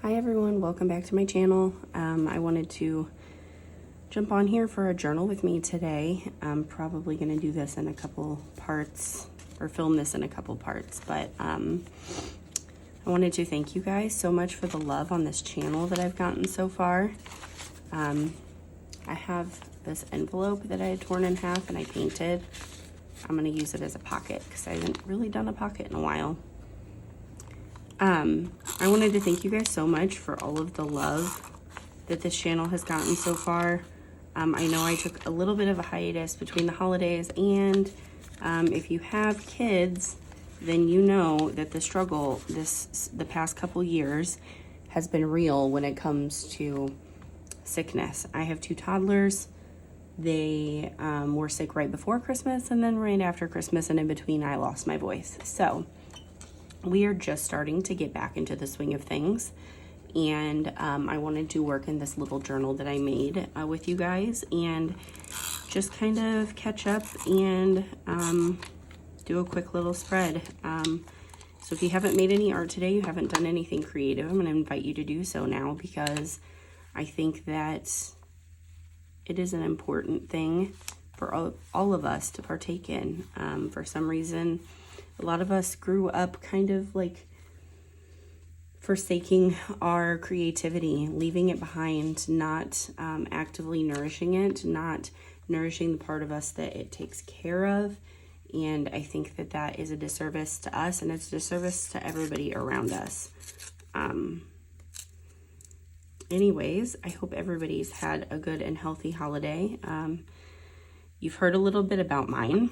Hi everyone, welcome back to my channel. I wanted to jump on here for a journal with me today. I'm probably going to do this in a couple parts, or film this in a couple parts, but I wanted to thank you guys so much for the love on this channel that I've gotten so far. I have this envelope that I had torn in half and I painted. I'm going to use it as a pocket because I haven't really done a pocket in a while. I wanted to thank you guys so much for all of the love that this channel has gotten so far. I know I took a little bit of a hiatus between the holidays, and if you have kids, then you know that the struggle the past couple years has been real when it comes to sickness. I have 2 toddlers. They were sick right before Christmas and then right after Christmas, and in between I lost my voice. So we are just starting to get back into the swing of things, and I wanted to work in this little journal that I made with you guys and just kind of catch up and do a quick little spread. So if you haven't made any art today, you haven't done anything creative, I'm going to invite you to do so now, because I think that it is an important thing for all of us to partake in. For some reason, a lot of us grew up kind of like forsaking our creativity, leaving it behind, not actively nourishing it, not nourishing the part of us that it takes care of. And I think that that is a disservice to us, and it's a disservice to everybody around us. Anyways, I hope everybody's had a good and healthy holiday. You've heard a little bit about mine.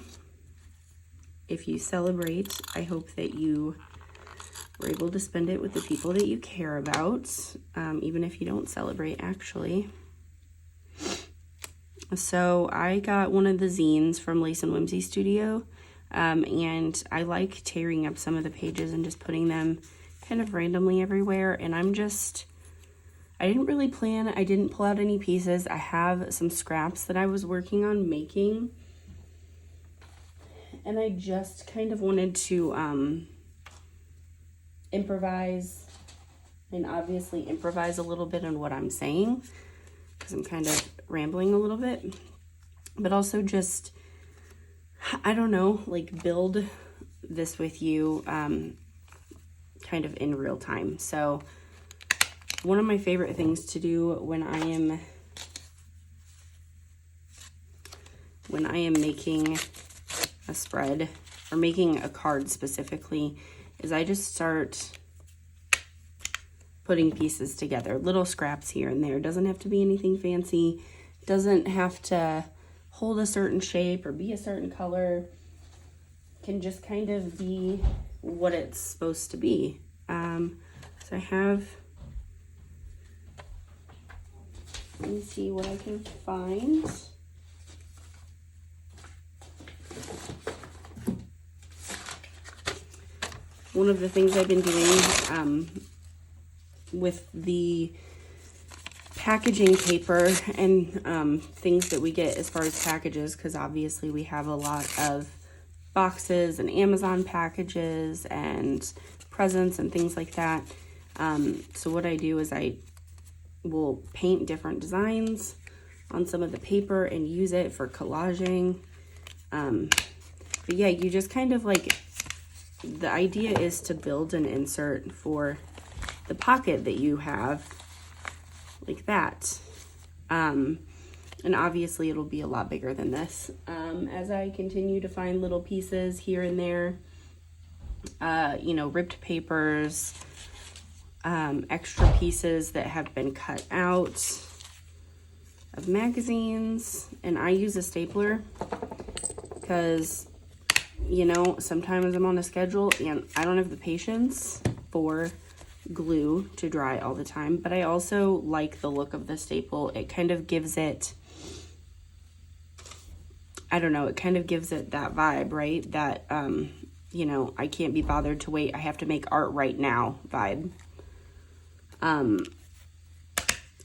If you celebrate, I hope that you were able to spend it with the people that you care about, even if you don't celebrate, actually. So I got one of the zines from Lace and Whimsy Studio, and I like tearing up some of the pages and just putting them kind of randomly everywhere. And I didn't really plan, I didn't pull out any pieces. I have some scraps that I was working on making, and I just kind of wanted to improvise, and obviously improvise a little bit on what I'm saying, because I'm kind of rambling a little bit, but also just, I don't know, like build this with you kind of in real time. So one of my favorite things to do when I am making a spread, or making a card specifically, is I just start putting pieces together, little scraps here and there. It doesn't have to be anything fancy, doesn't have to hold a certain shape or be a certain color, can just kind of be what it's supposed to be. So I have, let me see what I can find. One of the things I've been doing with the packaging paper and things that we get as far as packages, because obviously we have a lot of boxes and Amazon packages and presents and things like that. So what I do is I will paint different designs on some of the paper and use it for collaging. But yeah, you just kind of like, the idea is to build an insert for the pocket that you have, like that. And obviously it'll be a lot bigger than this. As I continue to find little pieces here and there, you know, ripped papers, extra pieces that have been cut out of magazines, and I use a stapler because, you know, sometimes I'm on a schedule and I don't have the patience for glue to dry all the time, but I also like the look of the staple. It kind of gives it, I don't know, it kind of gives it that vibe, right? That, you know, I can't be bothered to wait, I have to make art right now vibe. And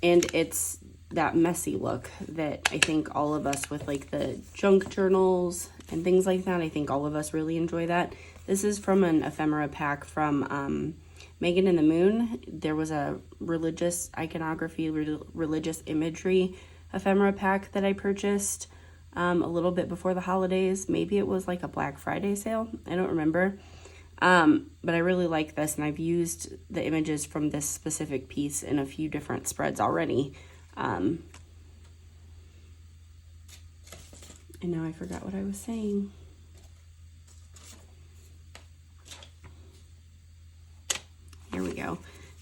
it's that messy look that I think all of us with like the junk journals and things like that, I think all of us really enjoy that. This is from an ephemera pack from Meghann and the Moon, there was a religious iconography, religious imagery ephemera pack that I purchased a little bit before the holidays. Maybe it was like a Black Friday sale. I don't remember. But I really like this, and I've used the images from this specific piece in a few different spreads already. And now I forgot what I was saying. Here we go.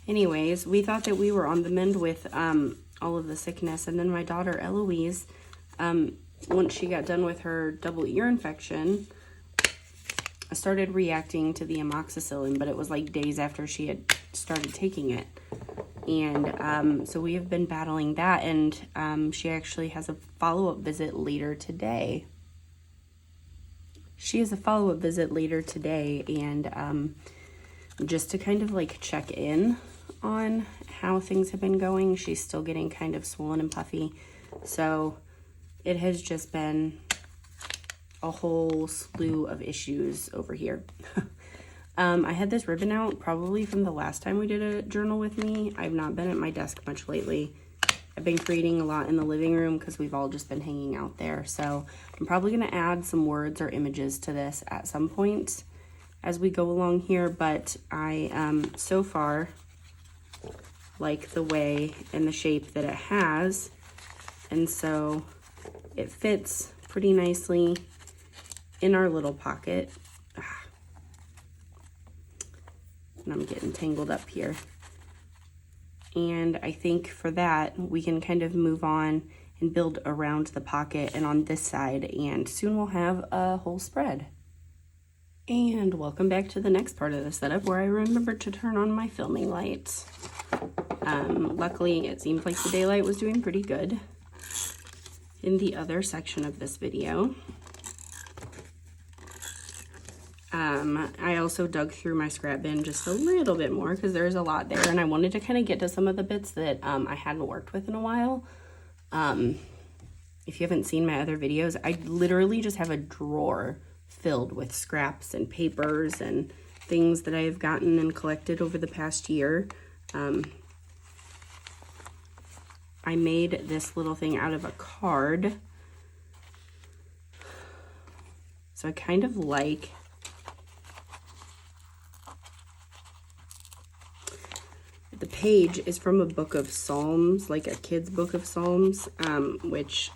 Anyways, we thought that we were on the mend with all of the sickness, and then my daughter Eloise, once she got done with her double ear infection, started reacting to the amoxicillin, but it was like days after she had started taking it. And so we have been battling that, and she actually has a follow-up visit later today. She has a follow-up visit later today, and just to kind of like check in on how things have been going. She's still getting kind of swollen and puffy. So it has just been a whole slew of issues over here. I had this ribbon out probably from the last time we did a journal with me. I've not been at my desk much lately. I've been creating a lot in the living room because we've all just been hanging out there. So I'm probably going to add some words or images to this at some point as we go along here. But I so far like the way and the shape that it has. And so it fits pretty nicely in our little pocket. And I'm getting tangled up here. And I think for that, we can kind of move on and build around the pocket and on this side, and soon we'll have a whole spread. And welcome back to the next part of the setup where I remembered to turn on my filming lights. Luckily, it seems like the daylight was doing pretty good in the other section of this video. I also dug through my scrap bin just a little bit more because there's a lot there, and I wanted to kind of get to some of the bits that I hadn't worked with in a while. If you haven't seen my other videos, I literally just have a drawer filled with scraps and papers and things that I have gotten and collected over the past year. I made this little thing out of a card. So I kind of like the page is from a book of Psalms, like a kid's book of Psalms, which,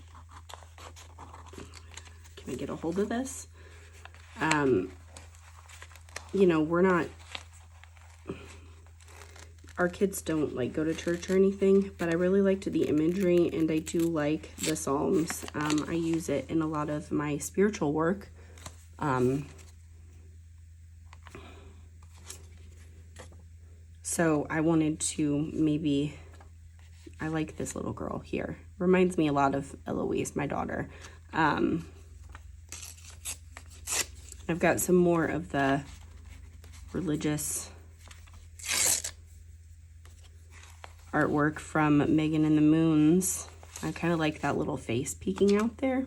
can I get a hold of this? You know, our kids don't like go to church or anything, but I really liked the imagery, and I do like the Psalms. I use it in a lot of my spiritual work. So I wanted to maybe, I like this little girl here. Reminds me a lot of Eloise, my daughter. I've got some more of the religious artwork from Meghann and the Moons. I kind of like that little face peeking out there.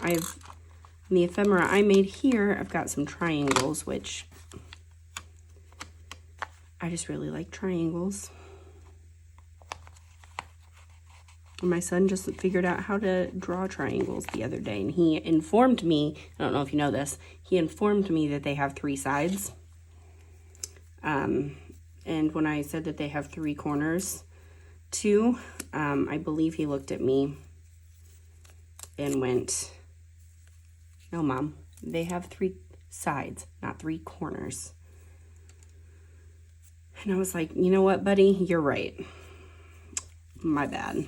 I've, in the ephemera I made here, I've got some triangles, which I just really like triangles. My son just figured out how to draw triangles the other day, and he informed me, I don't know if you know this, he informed me that they have 3 sides. And when I said that they have 3 corners too, I believe he looked at me and went, "No, Mom, they have 3 sides, not 3 corners." And I was like, you know what, buddy? You're right. My bad.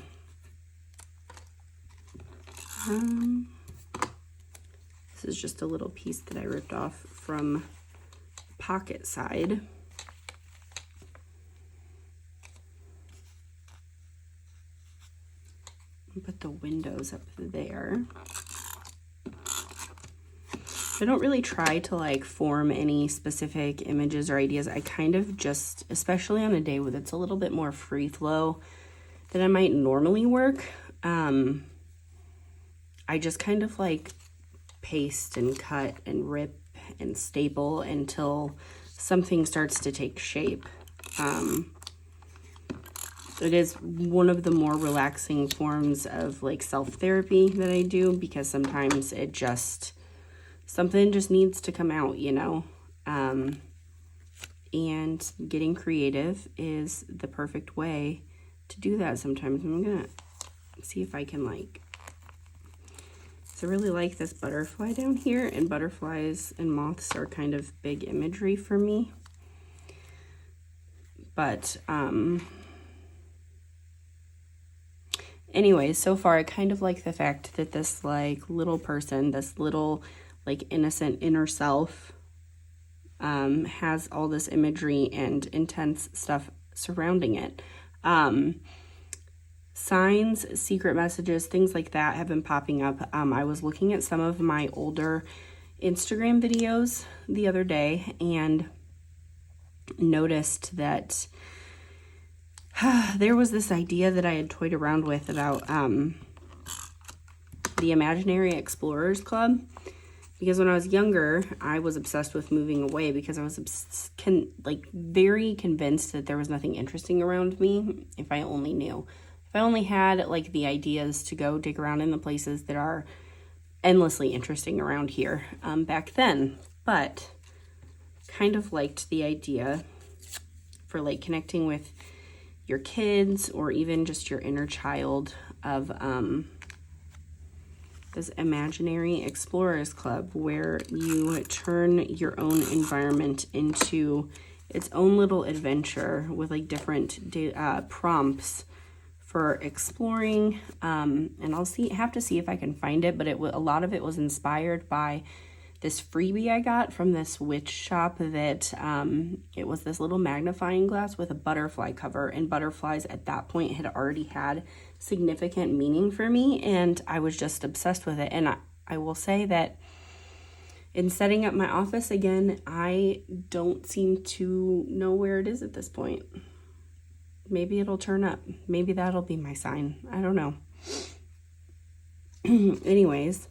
This is just a little piece that I ripped off from pocket side. Put the windows up there. I don't really try to like form any specific images or ideas. I kind of just, especially on a day where it's a little bit more free flow than I might normally work, I just kind of like paste and cut and rip and staple until something starts to take shape. It is one of the more relaxing forms of like self-therapy that I do, because sometimes something just needs to come out, you know? And getting creative is the perfect way to do that sometimes. I'm gonna see if I can I really like this butterfly down here, and butterflies and moths are kind of big imagery for me. But, anyways, so far I kind of like the fact that this like little person, this little like innocent inner self, has all this imagery and intense stuff surrounding it. Signs, secret messages, things like that have been popping up. I was looking at some of my older Instagram videos the other day and noticed that there was this idea that I had toyed around with about the Imaginary Explorers Club. Because when I was younger, I was obsessed with moving away because I was very convinced that there was nothing interesting around me if I only knew. If I only had like the ideas to go dig around in the places that are endlessly interesting around here back then. But kind of liked the idea for like connecting with your kids or even just your inner child of this Imaginary Explorers Club, where you turn your own environment into its own little adventure with like different prompts for exploring. And I'll have to see if I can find it, but a lot of it was inspired by this freebie I got from this witch shop that it was this little magnifying glass with a butterfly cover, and butterflies at that point had already had significant meaning for me, and I was just obsessed with it. And I will say that in setting up my office again, I don't seem to know where it is at this point. Maybe it'll turn up. Maybe that'll be my sign. I don't know. Anyways,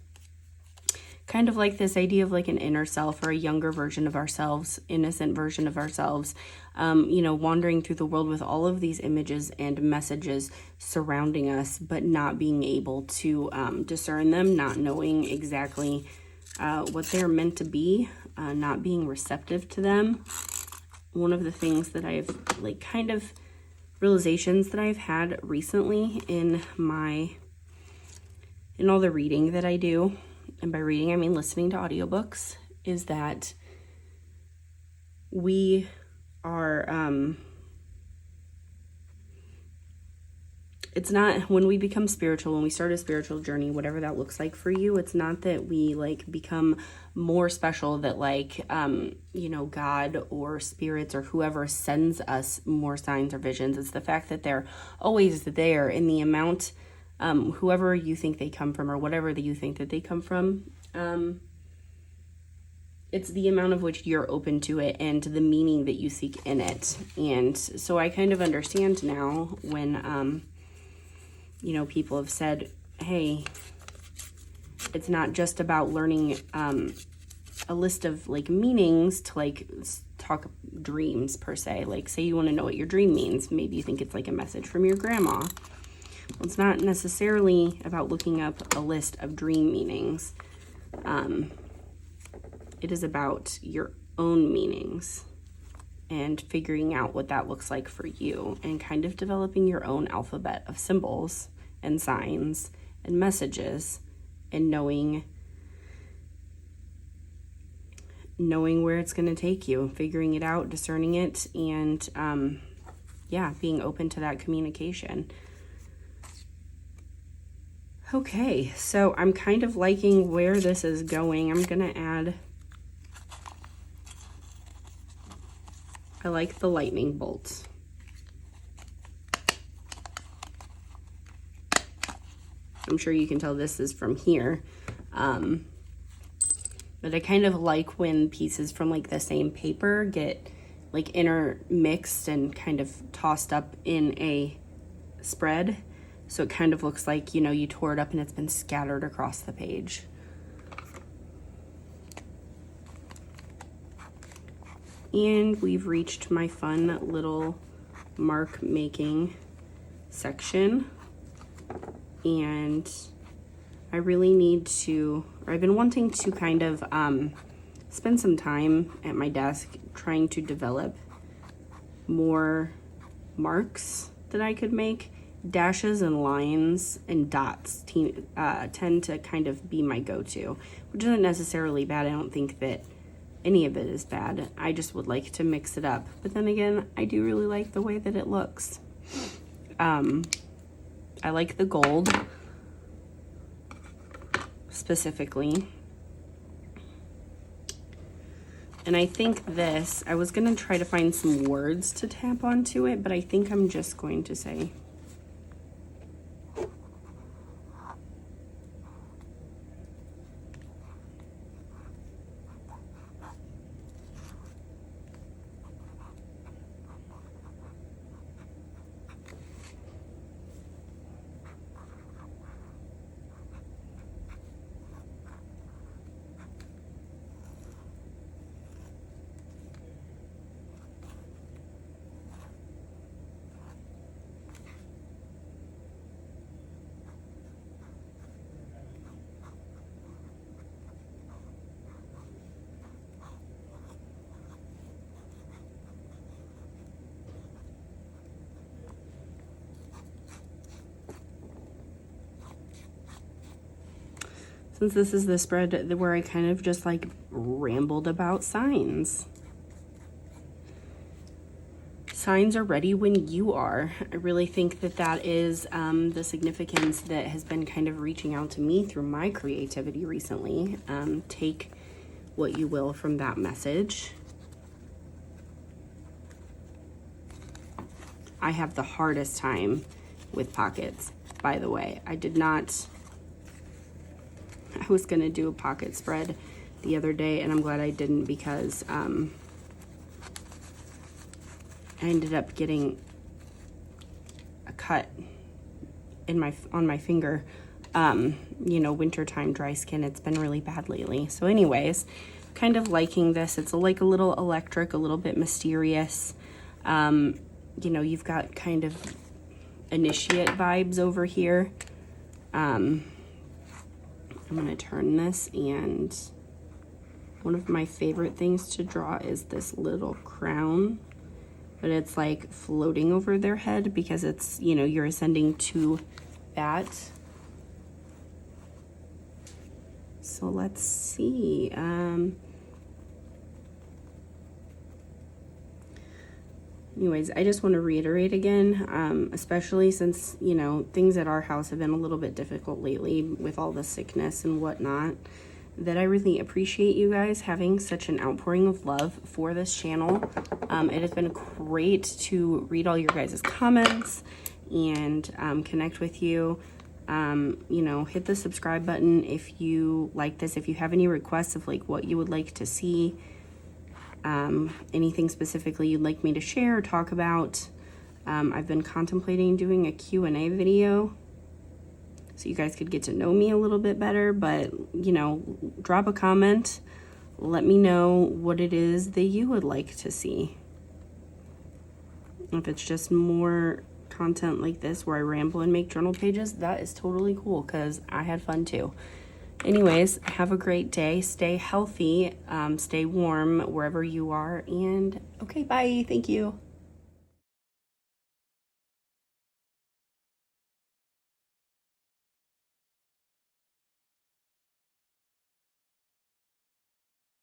kind of like this idea of like an inner self or a younger version of ourselves, innocent version of ourselves, wandering through the world with all of these images and messages surrounding us, but not being able to discern them, not knowing exactly what they're meant to be, not being receptive to them. One of the things that I've realizations that I've had recently in all the reading that I do, and by reading I mean listening to audiobooks, is that we are it's not, when we become spiritual, when we start a spiritual journey, whatever that looks like for you, it's not that we become more special, that God or spirits or whoever sends us more signs or visions. It's the fact that they're always there in the amount, whoever you think they come from or whatever that you think that they come from, it's the amount of which you're open to it and the meaning that you seek in it. And so I kind of understand now when people have said, hey, it's not just about learning a list of meanings to talk dreams per se. Say you want to know what your dream means. Maybe you think it's a message from your grandma. Well, it's not necessarily about looking up a list of dream meanings. It is about your own meanings and figuring out what that looks like for you, and kind of developing your own alphabet of symbols and signs and messages, and knowing where it's going to take you, figuring it out, discerning it, and being open to that communication. Okay, so I'm kind of liking where this is going. I'm going to add, I like the lightning bolts. I'm sure you can tell this is from here. But I kind of like when pieces from the same paper get intermixed and kind of tossed up in a spread. So it kind of looks like, you tore it up and it's been scattered across the page. And we've reached my fun little mark making section. And I really need to, or I've been wanting to kind of spend some time at my desk trying to develop more marks that I could make. Dashes and lines and dots tend to kind of be my go-to, which isn't necessarily bad. I don't think that any of it is bad. I just would like to mix it up. But then again, I do really like the way that it looks. I like the gold specifically. And I think this, I was gonna try to find some words to tap onto it, but I think I'm just going to say since this is the spread where I kind of just like rambled about signs. Signs are ready when you are. I really think that that is the significance that has been kind of reaching out to me through my creativity recently. Take what you will from that message. I have the hardest time with pockets, by the way. I was gonna do a pocket spread the other day, and I'm glad I didn't, because I ended up getting a cut in on my finger. You know, wintertime dry skin, it's been really bad lately. So anyways, kind of liking this. It's like a little electric, a little bit mysterious. You know, you've got kind of initiate vibes over here. I'm gonna turn this, and one of my favorite things to draw is this little crown, but it's like floating over their head because it's, you know, you're ascending to that. So let's see. Anyways, I just want to reiterate again, especially since, you know, things at our house have been a little bit difficult lately with all the sickness and whatnot, that I really appreciate you guys having such an outpouring of love for this channel. It has been great to read all your guys' comments and connect with you. You know, hit the subscribe button if you like this. If you have any requests of like what you would like to see, anything specifically you'd like me to share or talk about. I've been contemplating doing a Q&A video so you guys could get to know me a little bit better, but you know, drop a comment, let me know what it is that you would like to see. If it's just more content like this where I ramble and make journal pages, that is totally cool, because I had fun too. Anyways, have a great day. Stay healthy, stay warm wherever you are, and okay, bye. Thank you.